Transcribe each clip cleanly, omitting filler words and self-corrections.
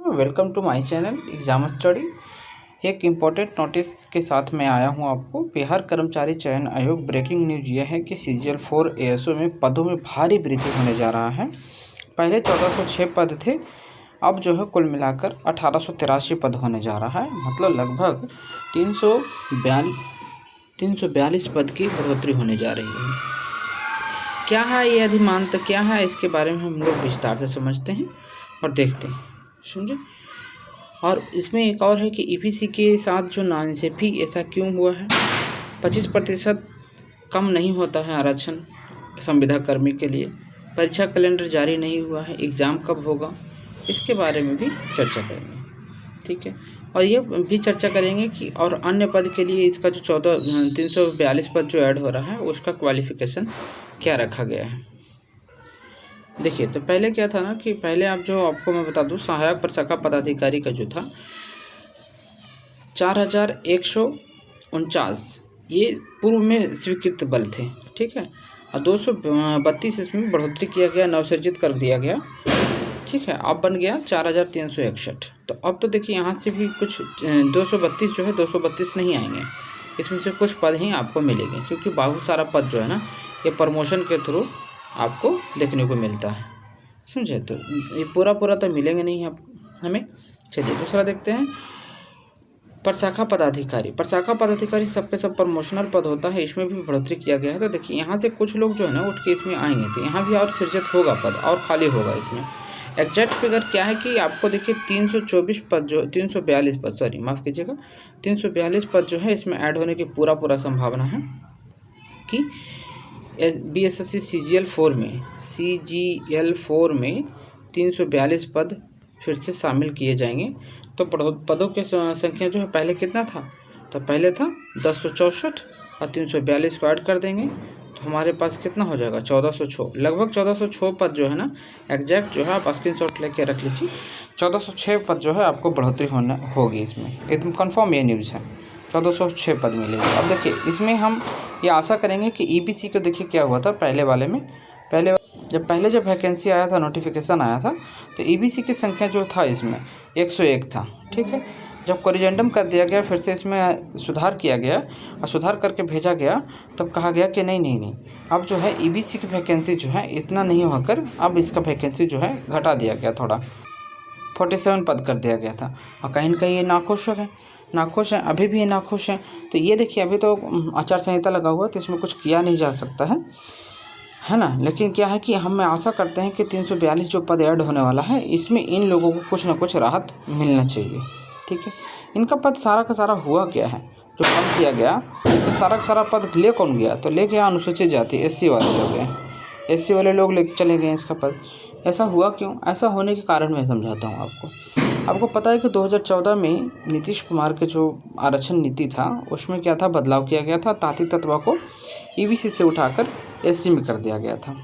Welcome to my channel exam study. एक important notice के साथ मैं आया हूं आपको। बिहार कर्मचारी चयन आयोग ब्रेकिंग न्यूज ये है कि CGL 4 ASO में पदों में भारी वृद्धि होने जा रहा है। पहले 1406 पद थे, अब जो है कुल मिलाकर 1883 पद होने जा रहा है। मतलब लगभग 342 पद की बढ़ोतरी होने जा रही है। क्या है ये अधिमानता, क्या है, इसके बारे में हम लोग विस्तार से समझते हैं और देखते हैं, समझे। और इसमें एक और है कि EPC के साथ जो नाइंसाफ़ी ऐसा क्यों हुआ है। 25% कम नहीं होता है आरक्षण संविदा कर्मी के लिए। परीक्षा कैलेंडर जारी नहीं हुआ है, एग्ज़ाम कब होगा, इसके बारे में भी चर्चा करेंगे, ठीक है। और ये भी चर्चा करेंगे कि और अन्य पद के लिए इसका जो 342 पद जो ऐड हो रहा है उसका क्वालिफ़िकेशन क्या रखा गया है। देखिए, तो पहले क्या था ना कि पहले आपको मैं बता दूं, सहायक प्रशाखा पदाधिकारी का जो था 4149 ये पूर्व में स्वीकृत बल थे, ठीक है। और 232 इसमें बढ़ोतरी किया गया, नवसृजित कर दिया गया, ठीक है। अब बन गया 4361। तो अब तो देखिए यहाँ से भी कुछ 232 जो है 232 नहीं आएंगे, इसमें से कुछ पद ही आपको मिलेंगे, क्योंकि बहुत सारा पद जो है ना ये प्रमोशन के थ्रू आपको देखने को मिलता है, समझे। तो ये पूरा तो मिलेंगे नहीं आप हमें। चलिए दूसरा देखते हैं, प्रशाखा पदाधिकारी सब पे सब प्रमोशनल पद होता है, इसमें भी बढ़ोतरी किया गया है। तो देखिए यहाँ से कुछ लोग जो है ना उठ के इसमें आएंगे, तो यहाँ भी और सृजित होगा पद और खाली होगा। इसमें एग्जैक्ट फिगर क्या है कि आपको देखिए 342 पद जो 342 पद, सॉरी माफ़ कीजिएगा, 342 पद जो है इसमें ऐड होने की पूरा संभावना है कि BSSC CGL 4 में 342 पद फिर से शामिल किए जाएंगे। तो पदों की संख्या जो है पहले कितना था, तो पहले था 1064 और 342 को ऐड कर देंगे तो हमारे पास कितना हो जाएगा 1406। लगभग 1406 पद जो है ना, एग्जैक्ट जो है आप स्क्रीनशॉट लेके रख लीजिए। 1406 पद जो है आपको बढ़ोतरी होगी इसमें, एकदम कन्फर्म ये न्यूज़ है। 1406 पद मिलेंगे। अब देखिए इसमें हम ये आशा करेंगे कि EPC को देखिए क्या हुआ था पहले वाले में, जब वैकेंसी आया था, नोटिफिकेशन आया था, तो EPC की संख्या जो था इसमें 101 था, ठीक है। जब कोरिजेंडम कर दिया गया, फिर से इसमें सुधार किया गया और सुधार करके भेजा गया, तब कहा गया कि नहीं अब जो है EPC की वैकेंसी जो है इतना नहीं होकर अब इसका वैकेंसी जो है घटा दिया गया, थोड़ा 47 पद कर दिया गया था। और कहीं ना कहीं ये नाखुश हैं, अभी भी ये नाखुश हैं। तो ये देखिए अभी तो आचार संहिता लगा हुआ है, तो इसमें कुछ किया नहीं जा सकता है ना। लेकिन क्या है कि हम आशा करते हैं कि 342 जो पद ऐड होने वाला है इसमें इन लोगों को कुछ ना कुछ राहत मिलना चाहिए, ठीक है। इनका पद सारा का सारा हुआ क्या है जो कम किया गया, तो सारा का सारा पद ले कौन गया, तो ले गया अनुसूचित जाति SC वाले लोग गए, SC वाले लोग ले चले गए इसका पद। ऐसा हुआ क्यों? ऐसा होने के कारण मैं समझाता हूँ आपको पता है कि 2014 में नीतीश कुमार के जो आरक्षण नीति था उसमें क्या था, बदलाव किया गया था। ताती तत्वा को EBC से उठाकर SC में कर दिया गया था,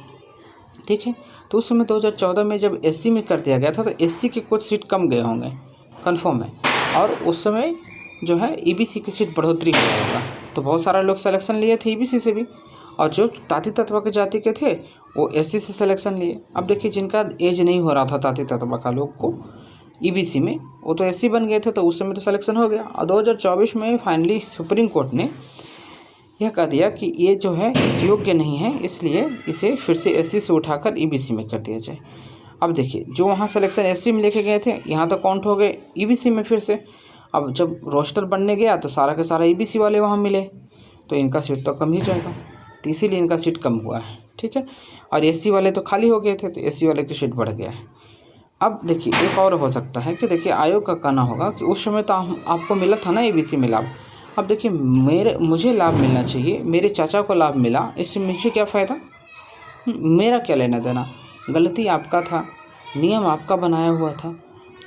ठीक है। तो उस समय 2014 में जब SC में कर दिया गया था तो SC के कुछ सीट कम गए होंगे, कन्फर्म है। और उस समय जो है EBC की सीट बढ़ोतरी हो होगा, तो बहुत सारे लोग सिलेक्शन लिए थे EBC से भी, और जो ताती तत्वा के जाति के थे वो SC से सिलेक्शन लिए। अब देखिए जिनका एज नहीं हो रहा था ताती तत्वा का लोग को EBC में, वो तो SC बन गए थे, तो उस समय तो सिलेक्शन हो गया। और 2024 में फाइनली सुप्रीम कोर्ट ने यह कह दिया कि ये जो है इस योग्य नहीं है, इसलिए इसे फिर से SC से उठाकर EBC में कर दिया जाए। अब देखिए जो वहाँ सिलेक्शन SC में लेके गए थे, यहाँ तो काउंट हो गए EBC में फिर से। अब जब रोस्टर बनने गया तो सारा के सारा EBC वाले वहाँ मिले, तो इनका सीट तो कम ही जाएगा, तो इसीलिए इनका सीट कम हुआ है, ठीक है। और SC वाले तो खाली हो गए थे, तो SC वाले की सीट बढ़ गया है। अब देखिए एक और हो सकता है कि देखिए आयोग का कहना होगा कि उस समय तो आपको मिला था ना EBC में लाभ। अब देखिए मुझे लाभ मिलना चाहिए, मेरे चाचा को लाभ मिला, इससे मुझे क्या फ़ायदा, मेरा क्या लेना देना, गलती आपका था, नियम आपका बनाया हुआ था,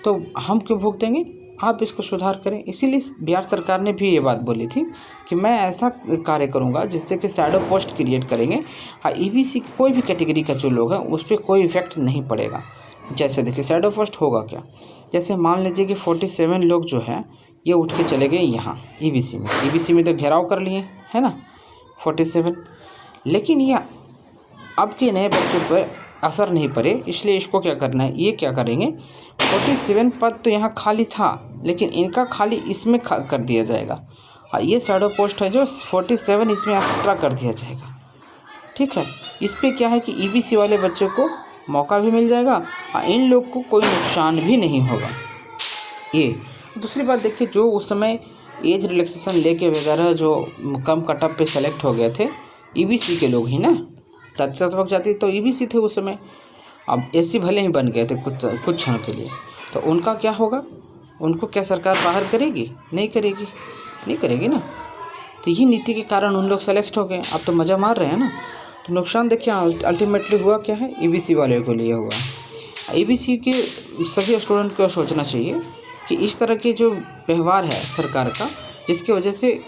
तो हम क्यों भुगतेंगे, आप इसको सुधार करें। इसीलिए बिहार सरकार ने भी ये बात बोली थी कि मैं ऐसा कार्य करूंगा जिससे कि शैडो पोस्ट क्रिएट करेंगे, और EBC की कोई भी कैटेगरी का जो लोग हैं उस पर कोई इफेक्ट नहीं पड़ेगा। जैसे देखिए शैडो पोस्ट होगा क्या, जैसे मान लीजिए कि 47 लोग जो है ये उठ के चले गए यहाँ EBC में तो घेराव कर लिए, है ना 47, लेकिन ये अब के नए बच्चों पर असर नहीं पड़े, इसलिए इसको क्या करना है, ये क्या करेंगे 47 पद तो यहाँ खाली था, लेकिन इनका खाली इसमें कर दिया जाएगा, और ये शैडो पोस्ट है जो 47 इसमें एक्स्ट्रा कर दिया जाएगा। ठीक है, इस पर क्या है कि ईबीसी वाले बच्चों को मौका भी मिल जाएगा और इन लोग को कोई नुकसान भी नहीं होगा। ये दूसरी बात देखिए, जो उस समय एज रिलैक्सेशन लेके वगैरह जो कम कटअप पे सेलेक्ट हो गए थे, ईबीसी के लोग ही ना, तत्व जाति तो ईबीसी थे उस समय। अब एससी भले ही बन गए थे कुछ क्षण के लिए, तो उनका क्या होगा, उनको क्या सरकार बाहर करेगी? नहीं करेगी, नहीं करेगी ना। तो यही नीति के कारण उन लोग सेलेक्ट हो गए। अब तो मज़ा मार रहे हैं ना। तो नुकसान देखिए अल्टीमेटली हुआ क्या है, ईबीसी वाले को लिए हुआ। ईबीसी के सभी स्टूडेंट को सोचना चाहिए कि इस तरह के जो व्यवहार है सरकार का, जिसकी वजह से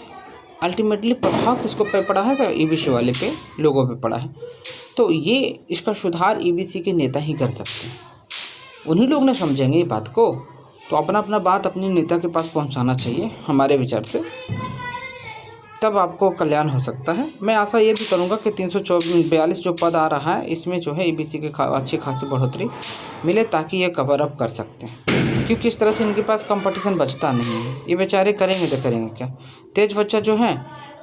अल्टीमेटली प्रभाव किसको पे पड़ा है, तो ईबीसी वाले पे, लोगों पे पड़ा है। तो ये इसका सुधार ईबीसी के नेता ही कर सकते हैं, उन्हीं लोग ने समझेंगे ये बात को। तो अपना अपना बात अपने नेता के पास पहुंचाना चाहिए हमारे विचार से, तब आपको कल्याण हो सकता है। मैं आशा ये भी करूँगा कि 342 जो पद आ रहा है, इसमें जो है ईबीसी के अच्छी खासी बढ़ोतरी मिले, ताकि ये कवर अप कर सकते हैं, क्योंकि इस तरह से इनके पास कंपटीशन बचता नहीं है। ये बेचारे करेंगे तो करेंगे क्या। तेज बच्चा जो है,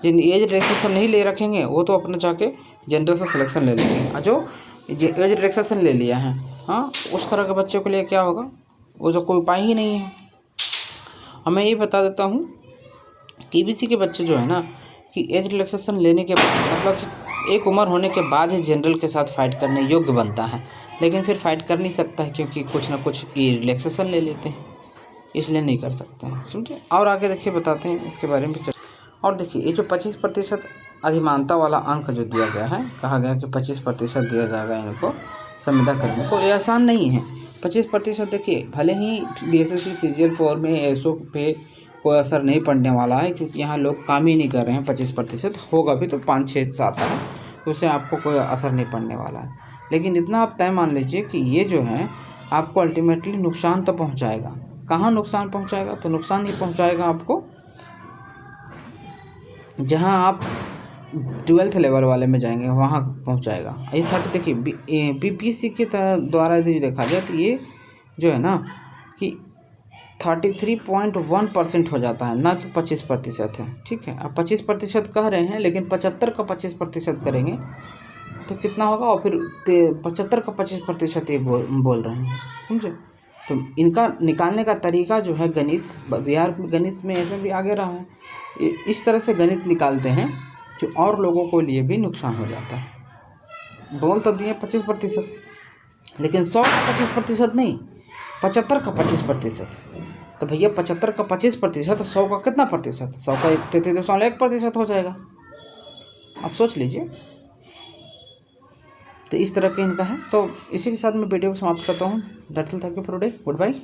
जिन एज रिलैक्सेशन नहीं ले रखेंगे, वो तो अपना जाके जनरल से सिलेक्शन ले लेंगे, और जो एज रिलैक्सेशन ले लिया है, हाँ, उस तरह के बच्चों के लिए क्या होगा, वो तो कोई उपाय ही नहीं है। और मैं ये बता देता हूँ कि ईबीसी के बच्चे जो है ना, कि एज रिलैक्सेशन लेने के बाद, मतलब कि एक उम्र होने के बाद ही जनरल के साथ फ़ाइट करने योग्य बनता है, लेकिन फिर फाइट कर नहीं सकता है, क्योंकि कुछ ना कुछ ये रिलैक्सेशन ले लेते हैं, इसलिए नहीं कर सकते हैं, समझे। और आगे देखिए बताते हैं इसके बारे में। और देखिए ये जो 25% अधिमानता वाला अंक जो दिया गया है, कहा गया कि 25% दिया जाएगा इनको संविदा कर्मी को, ये आसान नहीं है। 25% देखिए, भले ही बीएसएससी सीजीएल 4 में एसओ पे कोई असर नहीं पड़ने वाला है, क्योंकि यहाँ लोग काम ही नहीं कर रहे हैं। 25% होगा भी तो 5-6 से आता है, तो उससे आपको कोई असर नहीं पड़ने वाला है। लेकिन इतना आप तय मान लीजिए कि ये जो है आपको अल्टीमेटली नुकसान तो पहुंचाएगा। कहाँ नुकसान पहुंचाएगा? तो नुकसान ये पहुंचाएगा आपको जहां आप 12th लेवल वाले में जाएंगे, वहां पहुंचाएगा। ये 30 देखिए बीपीएससी के द्वारा यदि देखा जाए तो ये जो है ना कि 33.1% हो जाता है, ना कि 25% है। ठीक है, अब 25% कह रहे हैं, लेकिन 75 का 25% करेंगे तो कितना होगा, और फिर 75 का 25% ये बोल रहे हैं, समझे। तो इनका निकालने का तरीका जो है, गणित, बिहार गणित में ऐसे भी आगे रहा है, इस तरह से गणित निकालते हैं कि और लोगों को लिए भी नुकसान हो जाता है। बोल तो दिए 25%, लेकिन 100 का 25% नहीं, 75 का 25%। तो भैया 75 का 25%, 100 का कितना प्रतिशत? 100 का 33.1% हो जाएगा। आप सोच लीजिए। तो इस तरह के इनका है। तो इसी के साथ मैं वीडियो को समाप्त करता हूँ। That's all, thank you for today, good bye.